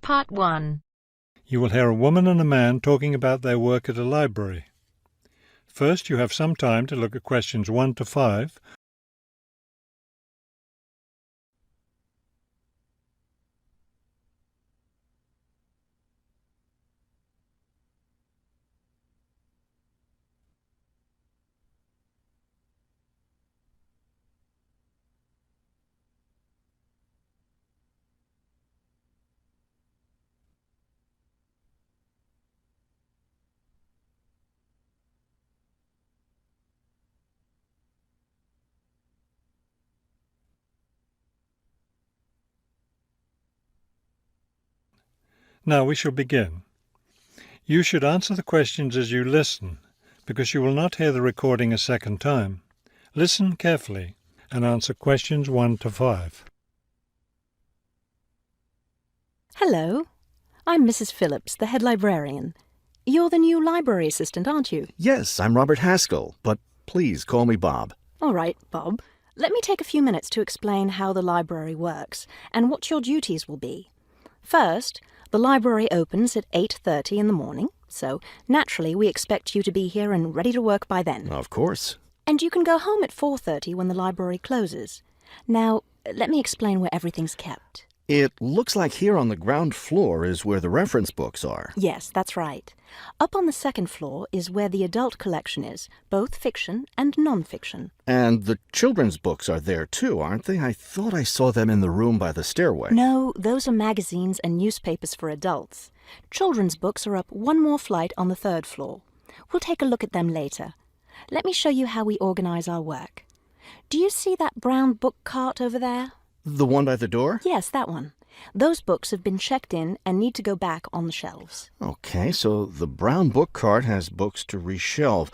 Part 1. You will hear a woman and a man talking about their work at a library. First, you have some time to look at questions 1 to 5. Now we shall begin. You should answer the questions as you listen, because you will not hear the recording a second time. Listen carefully and answer questions 1 to 5. Hello, I'm Mrs. Phillips, the head librarian. You're the new library assistant, aren't you? Yes, I'm Robert Haskell, but please call me Bob. All right, Bob. Let me take a few minutes to explain how the library works and what your duties will be. First, the library opens at 8:30 in the morning, so naturally we expect you to be here and ready to work by then. Of course. And you can go home at 4:30 when the library closes. Now, let me explain where everything's kept. It looks like here on the ground floor is where the reference books are. Yes, that's right. Up on the second floor is where the adult collection is, both fiction and non-fiction. And the children's books are there too, aren't they? I thought I saw them in the room by the stairway. No, those are magazines and newspapers for adults. Children's books are up one more flight on the third floor. We'll take a look at them later. Let me show you how we organize our work. Do you see that brown book cart over there? The one by the door? Yes, that one. Those books have been checked in and need to go back on the shelves. Okay, so the brown book cart has books to reshelve.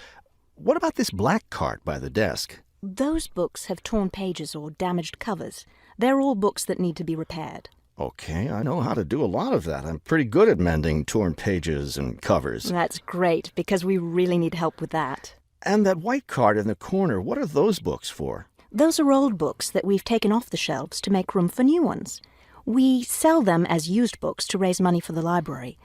What about this black cart by the desk? Those books have torn pages or damaged covers. They're all books that need to be repaired. Okay, I know how to do a lot of that. I'm pretty good at mending torn pages and covers. That's great, because we really need help with that. And that white cart in the corner, what are those books for? Those are old books that we've taken off the shelves to make room for new ones. We sell them as used books to raise money for the library.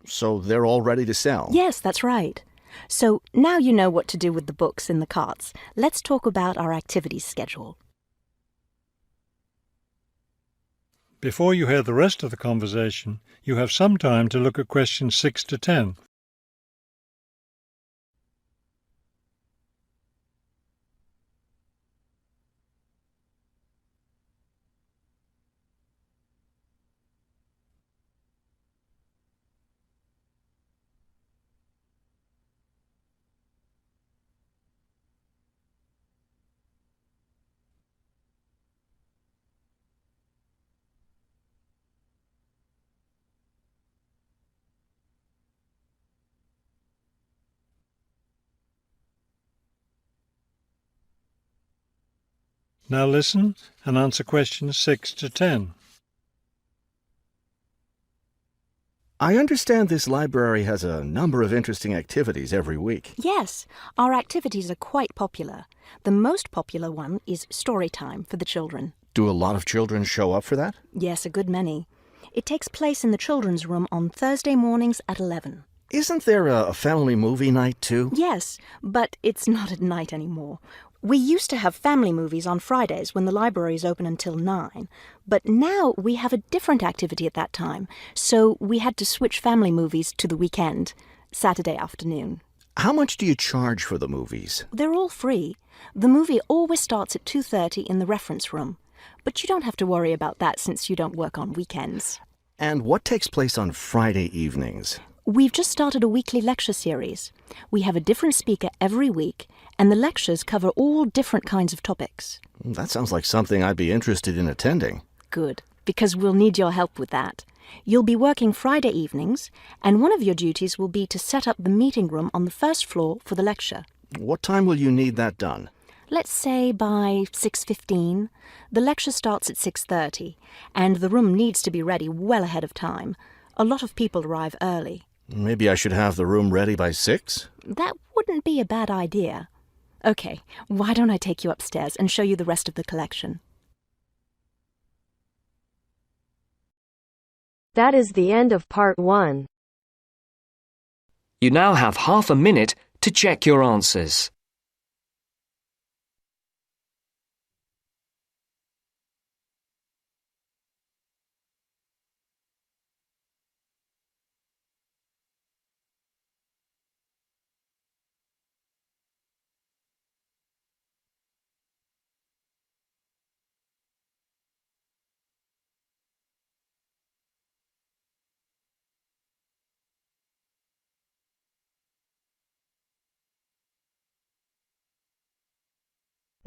So they're all ready to sell? Yes, that's right. So now you know what to do with the books in the carts. Let's talk about our activities schedule. Before you hear the rest of the conversation, you have some time to look at questions 6 to 10. Now listen and answer questions 6 to 10. I understand this library has a number of interesting activities every week. Yes, our activities are quite popular. The most popular one is story time for the children. Do a lot of children show up for that? Yes, a good many. It takes place in the children's room on Thursday mornings at 11. Isn't there a family movie night too? Yes, but it's not at night anymore. We used to have family movies on Fridays when the library is open until 9, but now we have a different activity at that time, so we had to switch family movies to the weekend, Saturday afternoon. How much do you charge for the movies? They're all free. The movie always starts at 2:30 in the reference room, but you don't have to worry about that since you don't work on weekends. And what takes place on Friday evenings? We've just started a weekly lecture series. We have a different speaker every week, and the lectures cover all different kinds of topics. That sounds like something I'd be interested in attending. Good, because we'll need your help with that. You'll be working Friday evenings, and one of your duties will be to set up the meeting room on the first floor for the lecture. What time will you need that done? Let's say by 6:15. The lecture starts at 6:30, and the room needs to be ready well ahead of time. A lot of people arrive early. Maybe I should have the room ready by 6? That wouldn't be a bad idea. Okay, why don't I take you upstairs and show you the rest of the collection? That is the end of part 1. You now have half a minute to check your answers.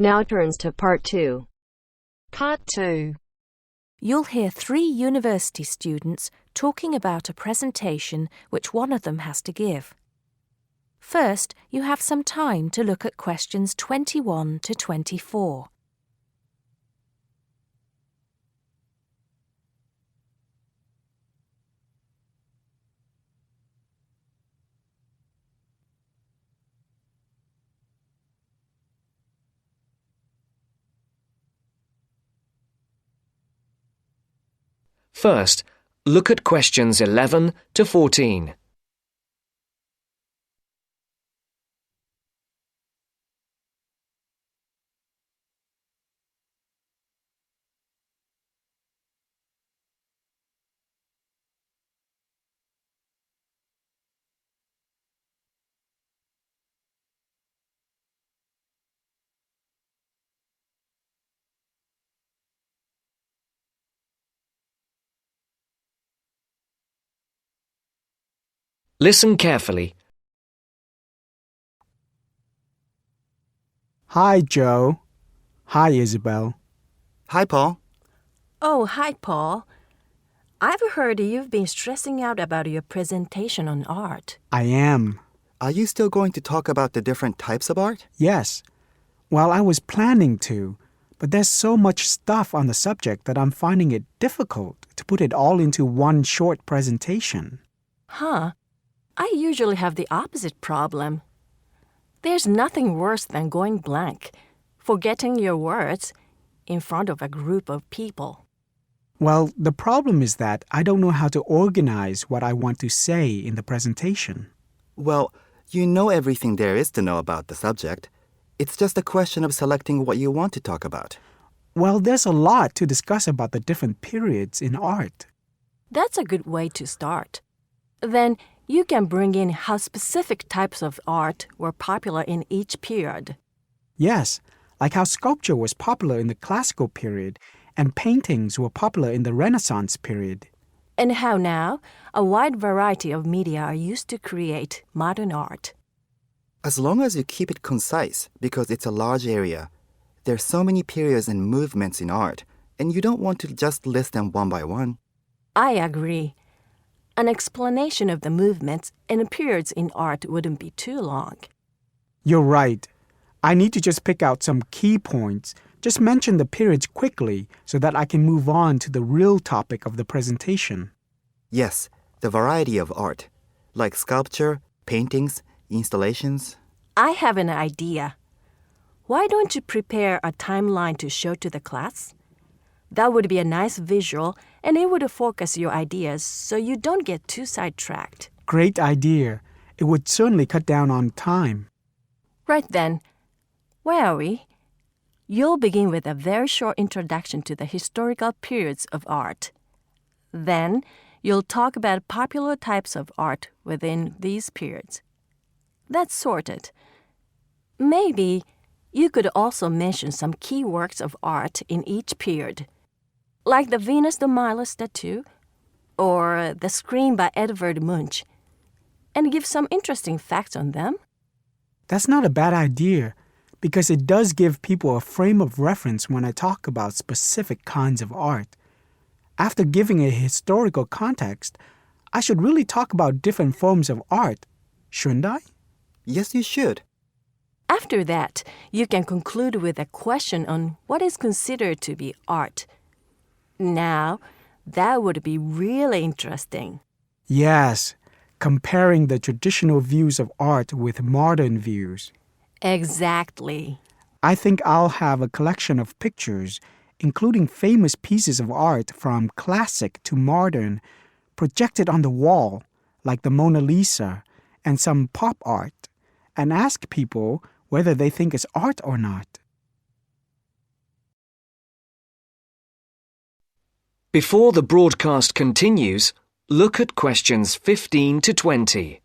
Now turns to part 2. Part 2. You'll hear 3 university students talking about a presentation which one of them has to give. First, you have some time to look at questions 21 to 24. First, look at questions 11 to 14. Listen carefully. Hi, Joe. Hi, Isabel. Hi, Paul. Oh, hi, Paul. I've heard you've been stressing out about your presentation on art. I am. Are you still going to talk about the different types of art? Yes. Well, I was planning to, but there's so much stuff on the subject that I'm finding it difficult to put it all into one short presentation. Huh. I usually have the opposite problem. There's nothing worse than going blank, forgetting your words in front of a group of people. Well, the problem is that I don't know how to organize what I want to say in the presentation. Well, you know everything there is to know about the subject. It's just a question of selecting what you want to talk about. Well, there's a lot to discuss about the different periods in art. That's a good way to start. Then you can bring in how specific types of art were popular in each period. Yes, like how sculpture was popular in the classical period and paintings were popular in the Renaissance period. And how now a wide variety of media are used to create modern art. As long as you keep it concise, because it's a large area, there's so many periods and movements in art, and you don't want to just list them one by one. I agree. An explanation of the movements and periods in art wouldn't be too long. You're right. I need to just pick out some key points. Just mention the periods quickly so that I can move on to the real topic of the presentation. Yes, the variety of art, like sculpture, paintings, installations. I have an idea. Why don't you prepare a timeline to show to the class? That would be a nice visual, and it would focus your ideas so you don't get too sidetracked. Great idea. It would certainly cut down on time. Right then. Where are we? You'll begin with a very short introduction to the historical periods of art. Then, you'll talk about popular types of art within these periods. That's sorted. Maybe you could also mention some key works of art in each period, like the Venus de Milo statue or the Scream by Edvard Munch, and give some interesting facts on them. That's not a bad idea, because it does give people a frame of reference when I talk about specific kinds of art. After giving a historical context, I should really talk about different forms of art, shouldn't I? Yes, you should. After that, you can conclude with a question on what is considered to be art. Now, that would be really interesting. Yes, comparing the traditional views of art with modern views. Exactly. I think I'll have a collection of pictures, including famous pieces of art from classic to modern, project it on the wall, like the Mona Lisa and some pop art, and ask people whether they think it's art or not. Before the broadcast continues, look at questions 15 to 20.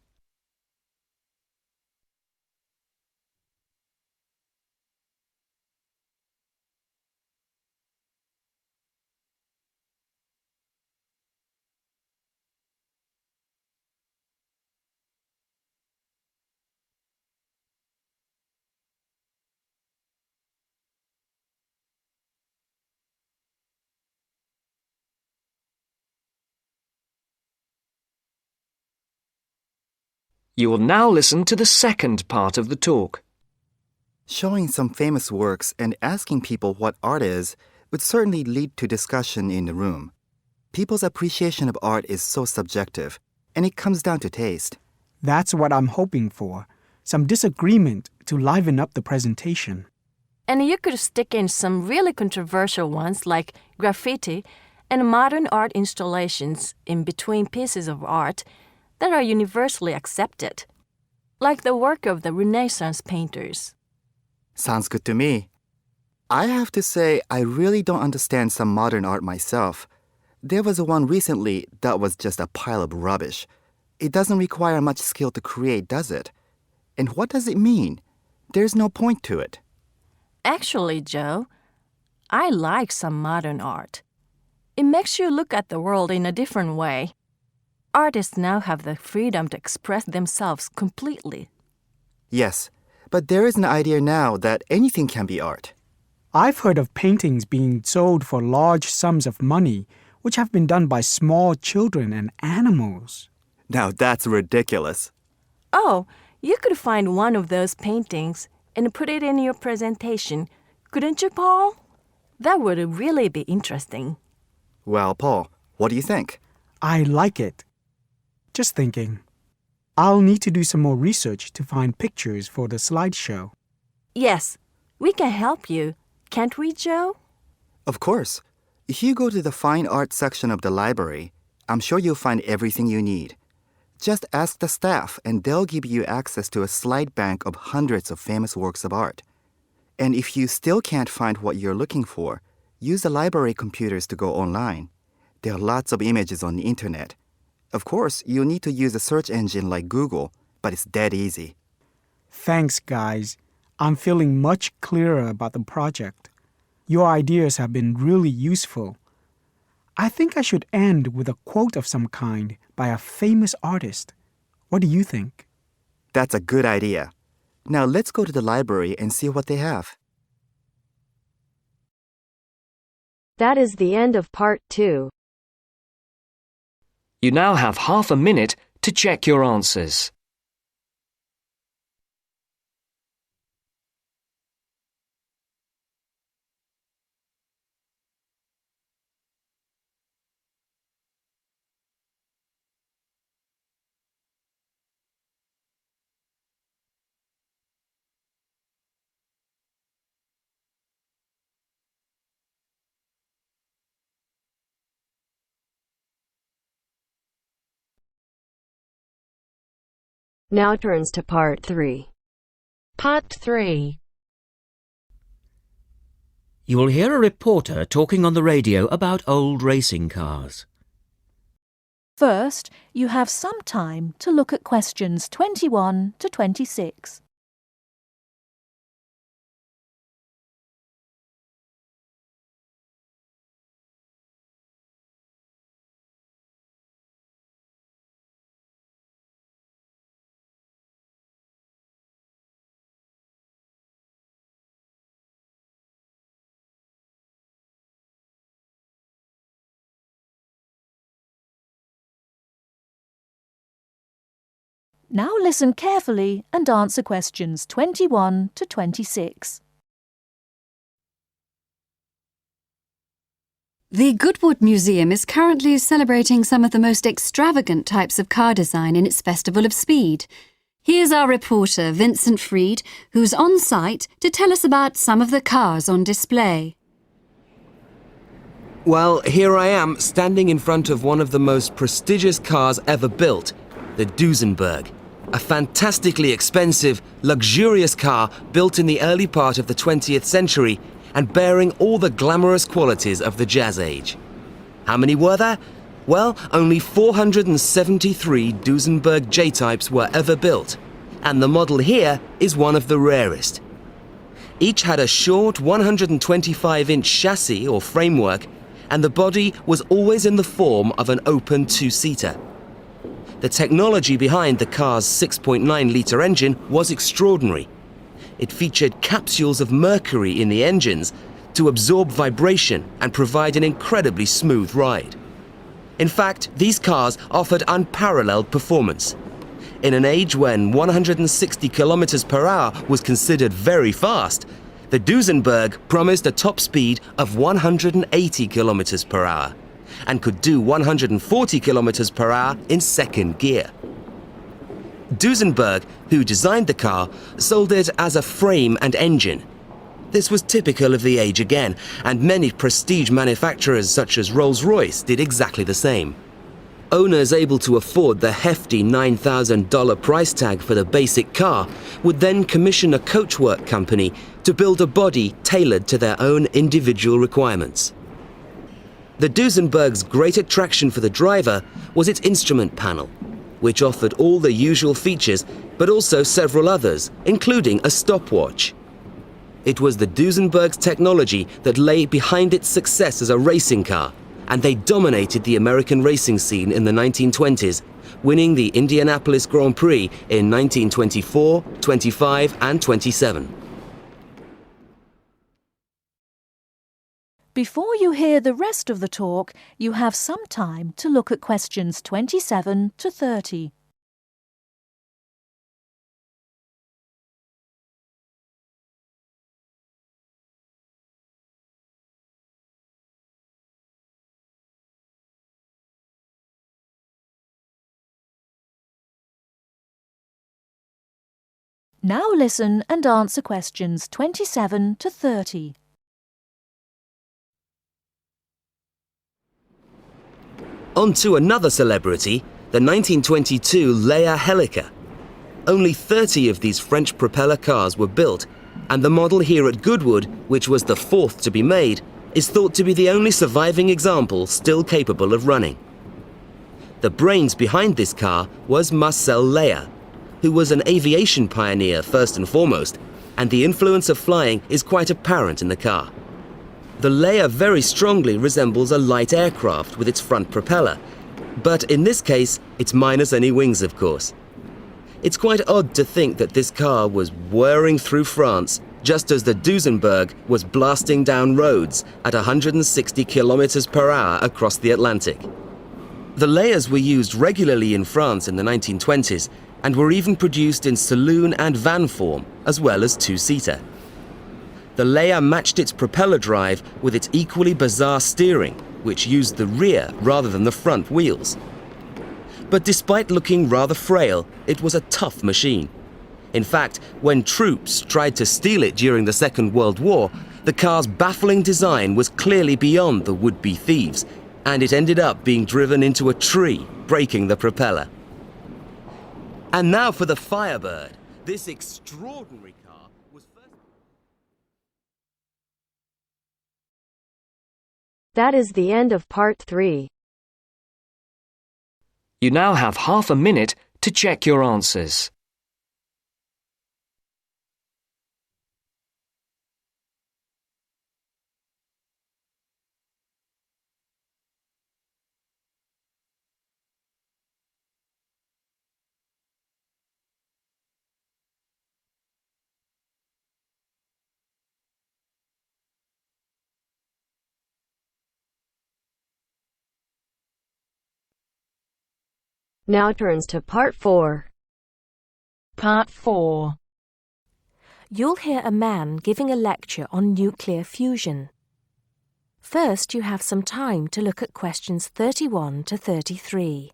You will now listen to the second part of the talk. Showing some famous works and asking people what art is would certainly lead to discussion in the room. People's appreciation of art is so subjective, and it comes down to taste. That's what I'm hoping for, some disagreement to liven up the presentation. And you could stick in some really controversial ones like graffiti and modern art installations in between pieces of art that are universally accepted, like the work of the Renaissance painters. Sounds good to me. I have to say, I really don't understand some modern art myself. There was one recently that was just a pile of rubbish. It doesn't require much skill to create, does it? And what does it mean? There's no point to it. Actually, Joe, I like some modern art. It makes you look at the world in a different way. Artists now have the freedom to express themselves completely. Yes, but there is an idea now that anything can be art. I've heard of paintings being sold for large sums of money, which have been done by small children and animals. Now that's ridiculous. Oh, you could find one of those paintings and put it in your presentation, couldn't you, Paul? That would really be interesting. Well, Paul, what do you think? I like it. Just thinking. I'll need to do some more research to find pictures for the slideshow. Yes, we can help you, can't we, Joe? Of course. If you go to the fine art section of the library, I'm sure you'll find everything you need. Just ask the staff and they'll give you access to a slide bank of hundreds of famous works of art. And if you still can't find what you're looking for, use the library computers to go online. There are lots of images on the internet. Of course, you'll need to use a search engine like Google, but it's dead easy. Thanks, guys. I'm feeling much clearer about the project. Your ideas have been really useful. I think I should end with a quote of some kind by a famous artist. What do you think? That's a good idea. Now let's go to the library and see what they have. That is the end of part 2. You now have half a minute to check your answers. Now turns to part 3. Part 3. You will hear a reporter talking on the radio about old racing cars. First, you have some time to look at questions 21 to 26. Now listen carefully and answer questions 21 to 26. The Goodwood Museum is currently celebrating some of the most extravagant types of car design in its Festival of Speed. Here's our reporter, Vincent Freed, who's on site to tell us about some of the cars on display. Well, here I am, standing in front of one of the most prestigious cars ever built, the Duesenberg. A fantastically expensive, luxurious car built in the early part of the 20th century and bearing all the glamorous qualities of the Jazz Age. How many were there? Well, only 473 Duesenberg J-types were ever built, and the model here is one of the rarest. Each had a short 125-inch chassis or framework, and the body was always in the form of an open two-seater. The technology behind the car's 6.9-litre engine was extraordinary. It featured capsules of mercury in the engines to absorb vibration and provide an incredibly smooth ride. In fact, these cars offered unparalleled performance. In an age when 160 kilometers per hour was considered very fast, the Duesenberg promised a top speed of 180 kilometers per hour and could do 140 kilometers per hour in second gear. Duesenberg, who designed the car, sold it as a frame and engine. This was typical of the age again, and many prestige manufacturers such as Rolls-Royce did exactly the same. Owners able to afford the hefty $9,000 price tag for the basic car would then commission a coachwork company to build a body tailored to their own individual requirements. The Duesenberg's great attraction for the driver was its instrument panel, which offered all the usual features but also several others, including a stopwatch. It was the Duesenberg's technology that lay behind its success as a racing car, and they dominated the American racing scene in the 1920s, winning the Indianapolis Grand Prix in 1924, 25, and 27. Before you hear the rest of the talk, you have some time to look at questions 27 to 30. Now listen and answer questions 27 to 30. On to another celebrity, the 1922 Leia Helica. Only 30 of these French propeller cars were built, and the model here at Goodwood, which was the fourth to be made, is thought to be the only surviving example still capable of running. The brains behind this car was Marcel Leia, who was an aviation pioneer first and foremost, and the influence of flying is quite apparent in the car. The Leia very strongly resembles a light aircraft with its front propeller, but in this case, it's minus any wings, of course. It's quite odd to think that this car was whirring through France just as the Duesenberg was blasting down roads at 160 kilometers per hour across the Atlantic. The Leias were used regularly in France in the 1920s and were even produced in saloon and van form, as well as two-seater. The Leia matched its propeller drive with its equally bizarre steering, which used the rear rather than the front wheels. But despite looking rather frail, it was a tough machine. In fact, when troops tried to steal it during the Second World War, the car's baffling design was clearly beyond the would-be thieves, and it ended up being driven into a tree, breaking the propeller. And now for the Firebird. This extraordinary car was first... That is the end of part 3. You now have half a minute to check your answers. Now turns to part 4. Part 4. You'll hear a man giving a lecture on nuclear fusion. First, you have some time to look at questions 31 to 33.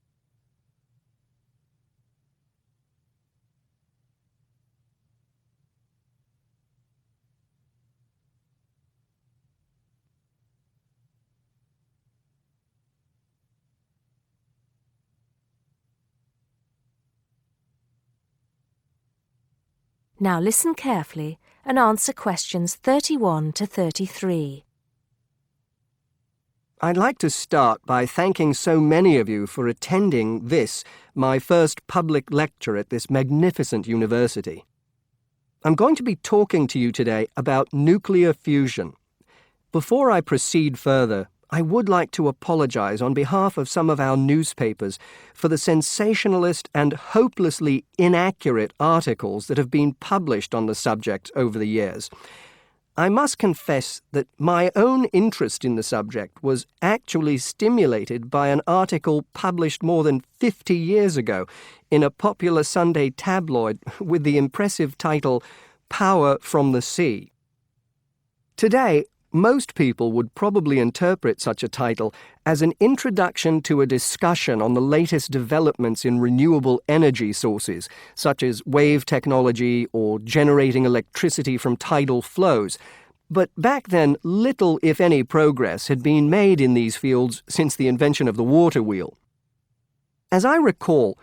Now listen carefully and answer questions 31 to 33. I'd like to start by thanking so many of you for attending this, my first public lecture at this magnificent university. I'm going to be talking to you today about nuclear fusion. Before I proceed further, I would like to apologize on behalf of some of our newspapers for the sensationalist and hopelessly inaccurate articles that have been published on the subject over the years. I must confess that my own interest in the subject was actually stimulated by an article published more than 50 years ago in a popular Sunday tabloid with the impressive title, Power from the Sea. Today, most people would probably interpret such a title as an introduction to a discussion on the latest developments in renewable energy sources, such as wave technology or generating electricity from tidal flows. But back then, little, if any, progress had been made in these fields since the invention of the water wheel. As I recall,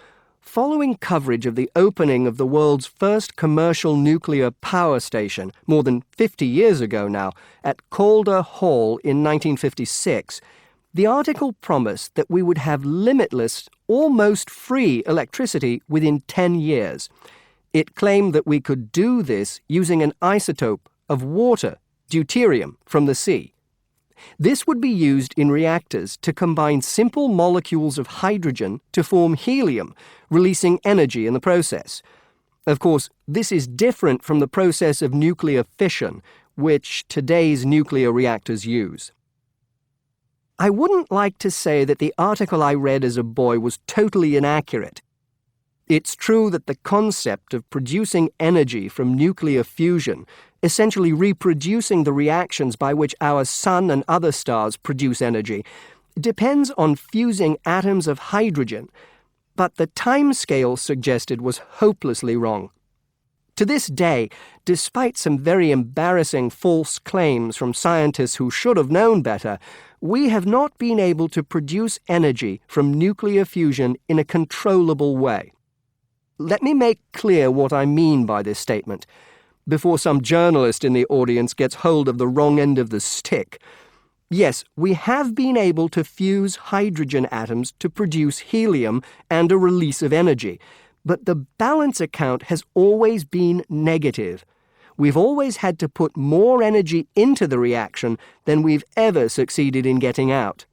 following coverage of the opening of the world's first commercial nuclear power station, more than 50 years ago now, at Calder Hall in 1956, the article promised that we would have limitless, almost free electricity within 10 years. It claimed that we could do this using an isotope of water, deuterium, from the sea. This would be used in reactors to combine simple molecules of hydrogen to form helium, releasing energy in the process. Of course, this is different from the process of nuclear fission, which today's nuclear reactors use. I wouldn't like to say that the article I read as a boy was totally inaccurate. It's true that the concept of producing energy from nuclear fusion, essentially reproducing the reactions by which our sun and other stars produce energy, depends on fusing atoms of hydrogen, but the timescale suggested was hopelessly wrong. To this day, despite some very embarrassing false claims from scientists who should have known better, we have not been able to produce energy from nuclear fusion in a controllable way. Let me make clear what I mean by this statement, before some journalist in the audience gets hold of the wrong end of the stick. Yes, we have been able to fuse hydrogen atoms to produce helium and a release of energy, but the balance account has always been negative. We've always had to put more energy into the reaction than we've ever succeeded in getting out.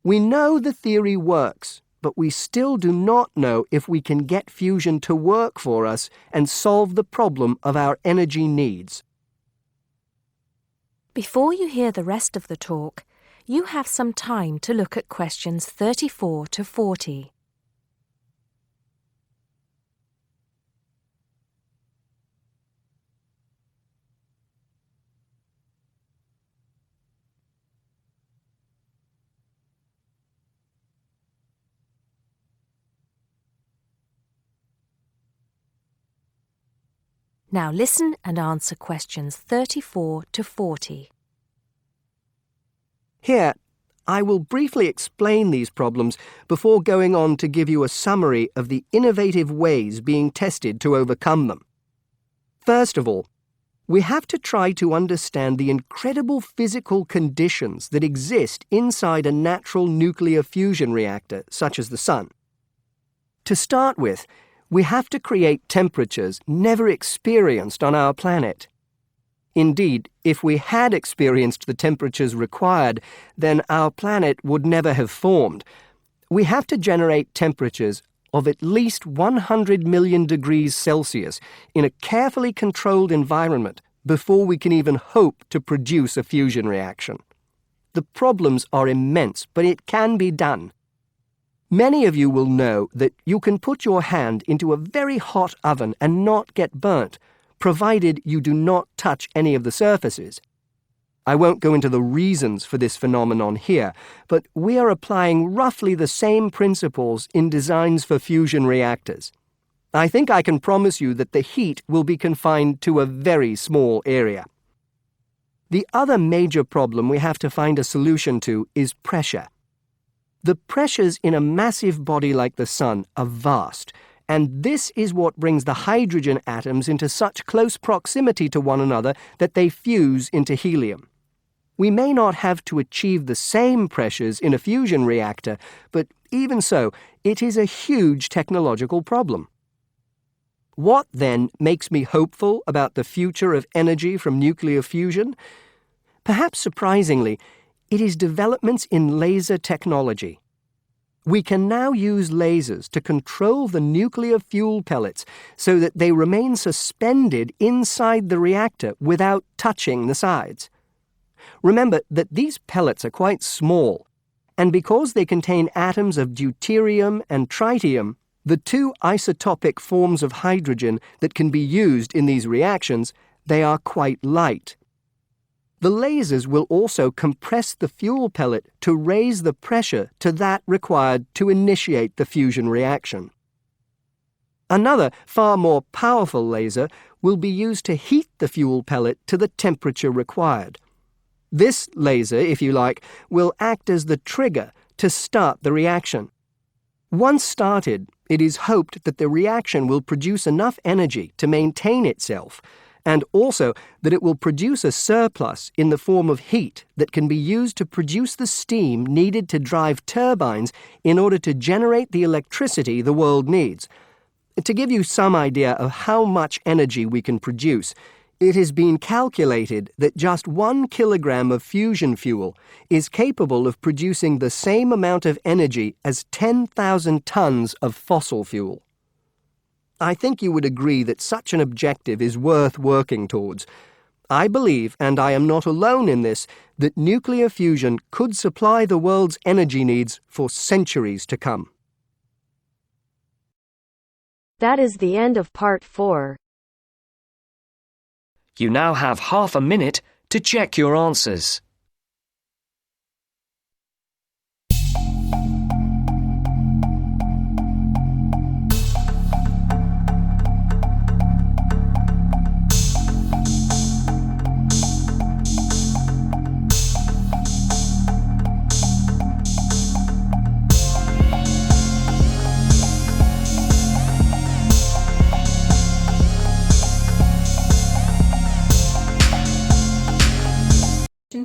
We know the theory works, but we still do not know if we can get fusion to work for us and solve the problem of our energy needs. Before you hear the rest of the talk, you have some time to look at questions 34 to 40. Now listen and answer questions 34 to 40. Here, I will briefly explain these problems before going on to give you a summary of the innovative ways being tested to overcome them. First of all, we have to try to understand the incredible physical conditions that exist inside a natural nuclear fusion reactor, such as the sun. To start with, we have to create temperatures never experienced on our planet. Indeed, if we had experienced the temperatures required, then our planet would never have formed. We have to generate temperatures of at least 100 million degrees Celsius in a carefully controlled environment before we can even hope to produce a fusion reaction. The problems are immense, but it can be done. Many of you will know that you can put your hand into a very hot oven and not get burnt, provided you do not touch any of the surfaces. I won't go into the reasons for this phenomenon here, but we are applying roughly the same principles in designs for fusion reactors. I think I can promise you that the heat will be confined to a very small area. The other major problem we have to find a solution to is pressure. The pressures in a massive body like the sun are vast, And this is what brings the hydrogen atoms into such close proximity to one another that they fuse into helium. We may not have to achieve the same pressures in a fusion reactor, but even so, it is a huge technological problem. What, then, makes me hopeful about the future of energy from nuclear fusion? Perhaps surprisingly, it is developments in laser technology. We can now use lasers to control the nuclear fuel pellets so that they remain suspended inside the reactor without touching the sides. Remember that these pellets are quite small, and because they contain atoms of deuterium and tritium, the two isotopic forms of hydrogen that can be used in these reactions, they are quite light. The lasers will also compress the fuel pellet to raise the pressure to that required to initiate the fusion reaction. Another, far more powerful laser will be used to heat the fuel pellet to the temperature required. This laser, if you like, will act as the trigger to start the reaction. Once started, it is hoped that the reaction will produce enough energy to maintain itself, and also that it will produce a surplus in the form of heat that can be used to produce the steam needed to drive turbines in order to generate the electricity the world needs. To give you some idea of how much energy we can produce, it has been calculated that just 1 kilogram of fusion fuel is capable of producing the same amount of energy as 10,000 tons of fossil fuel. I think you would agree that such an objective is worth working towards. I believe, and I am not alone in this, that nuclear fusion could supply the world's energy needs for centuries to come. That is the end of part 4. You now have half a minute to check your answers.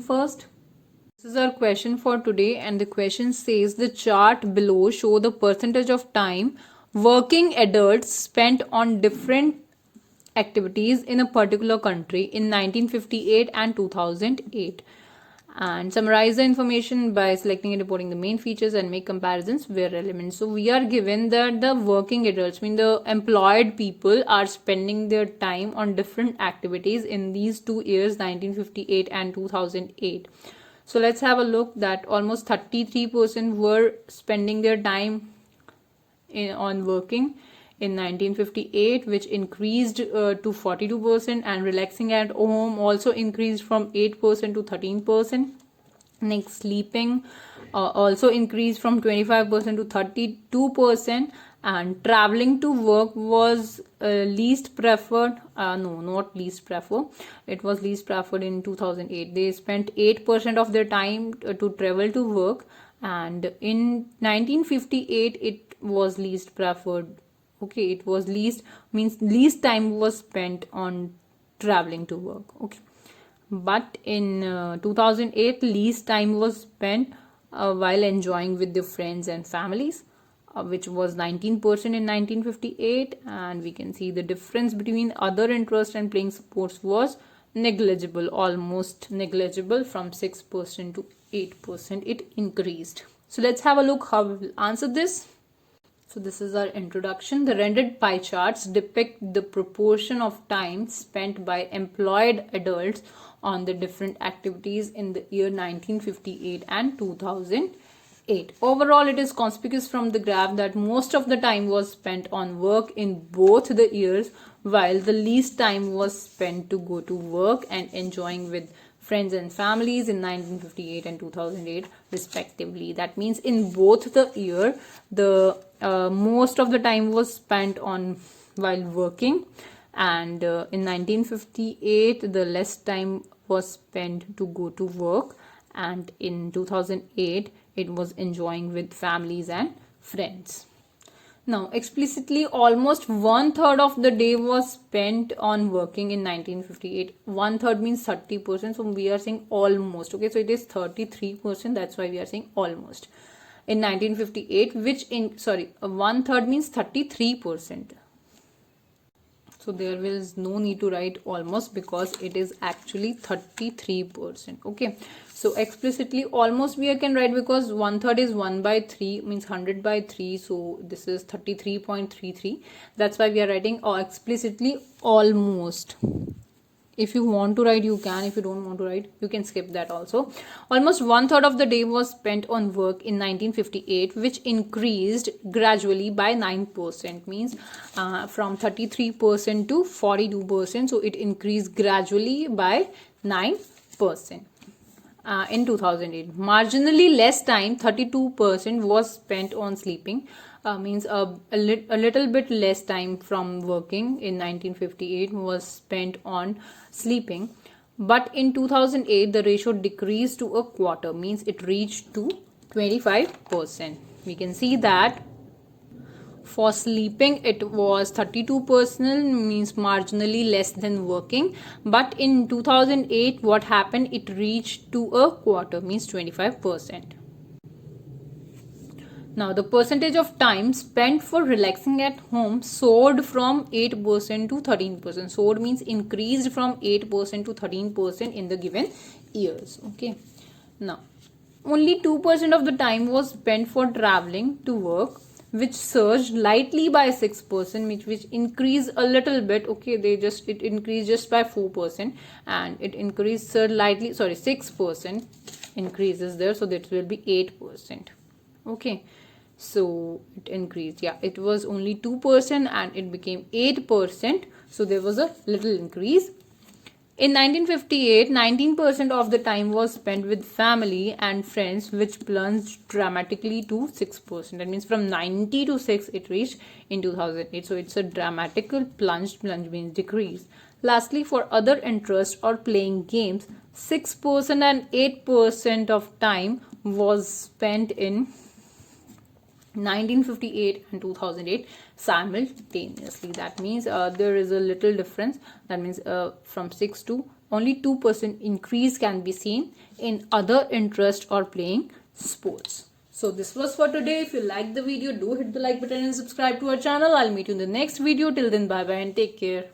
First, this is our question for today, and the question says the chart below show the percentage of time working adults spent on different activities in a particular country in 1958 and 2008, and summarize the information by selecting and reporting the main features and make comparisons where relevant. So we are given that the working adults, the employed people, are spending their time on different activities in these 2 years, 1958 and 2008. So let's have a look that almost 33% were spending their time on working in 1958, which increased to 42%, and relaxing at home also increased from 8% to 13%. Next, sleeping also increased from 25% to 32%, and traveling to work was least preferred. No, not least preferred. It was least preferred in 2008. They spent 8% of their time to travel to work, and in 1958 it was least preferred. Okay, it was least time was spent on traveling to work. Okay, but in 2008 least time was spent while enjoying with their friends and families, which was 19% in 1958, and we can see the difference between other interests and playing sports was negligible, almost negligible, from 6% to 8% it increased. So let's have a look how we will answer this. So this is our introduction. The rendered pie charts depict the proportion of time spent by employed adults on the different activities in the year 1958 and 2008. Overall, it is conspicuous from the graph that most of the time was spent on work in both the years, while the least time was spent to go to work and enjoying with friends and families in 1958 and 2008 respectively. That means in both the year, the most of the time was spent on while working, and in 1958 the less time was spent to go to work, and in 2008 it was enjoying with families and friends. Now, explicitly, almost 1/3 of the day was spent on working in 1958. 1/3 means 30%, so we are saying almost. Okay, so it is 33%. That's why we are saying almost. In 1958, 1/3 means 33%. So there is no need to write almost because it is actually 33%. Okay, so explicitly almost we can write because 1/3 is 1/3 means 100 by 3. So this is 33.33. That's why we are writing explicitly almost. If you want to write, you can. If you don't want to write, you can skip that also. Almost 1/3 of the day was spent on work in 1958, which increased gradually by 9%. Means from 33% to 42%. So it increased gradually by 9%. In 2008, marginally less time, 32% was spent on sleeping. Means a little bit less time from working in 1958 was spent on sleeping. But in 2008, the ratio decreased to a quarter. Means it reached to 25%. We can see that for sleeping it was 32%, means marginally less than working. But in 2008, what happened? It reached to a quarter, means 25%. Now, the percentage of time spent for relaxing at home soared from 8% to 13%. Soared means increased from 8% to 13% in the given years. Okay. Now, only 2% of the time was spent for traveling to work, which surged lightly by 6%, which increased a little bit. Okay, it increased just by 4%, and it increased lightly. 6% increases there, so that will be 8%. Okay, so it increased. Yeah, it was only 2% and it became 8%. So there was a little increase. In 1958, 19% of the time was spent with family and friends, which plunged dramatically to 6%. That means from 90 to 6 it reached in 2008. So it's a dramatical plunge means decrease. Lastly, for other interests or playing games, 6% and 8% of time was spent in 1958 and 2008 simultaneously. That means there is a little difference. That means from 6 to only 2% increase can be seen in other interest or playing sports. So this was for today. If you liked the video, do hit the like button and subscribe to our channel. I'll meet you in the next video. Till then, bye bye and take care.